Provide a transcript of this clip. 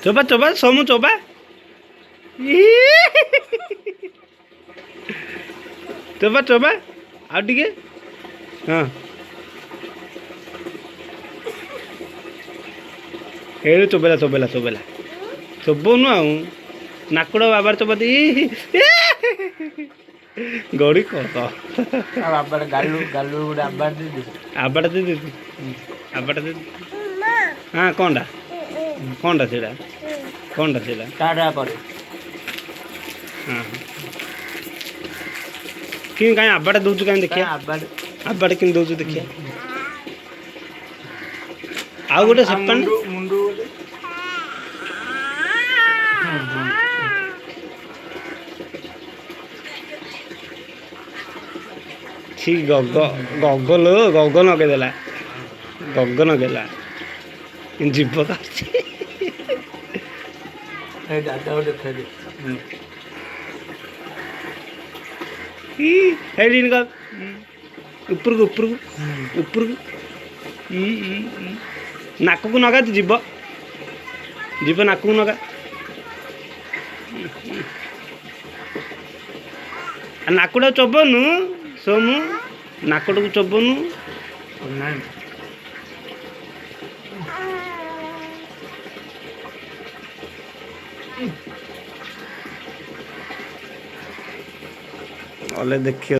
चोबा चोबा सोमू चोबा चोबा चोबा आ टिके हाँ ए चोबेला चोबेला चोबेला चोबनु आउ नाकुड़ा बाबार चोबा दी गड़ी कस आबाड़ गालू गालू गोटे आबाड़ दे दे आबाटा दे दे आबाटा दे हाँ कौनटा कौनटा सेटा कौनटा सेटा टाटा पर हाँ कि कहीं आबाटा दौचु कहीं देखिए आबाड़ आबाटा कि दौचु देखिए आउ गोटे सेपन मुंडू छि गग गगल गग नगेदेला गग नगेला जीव दादा देखा दे ऊपर को ऊपर को ऊपर को नाक को नगा तो जीव जीव नाक को नगा नाकुड़ा चोबनु सोमू नाकड़ को चोबनु अले देखिए।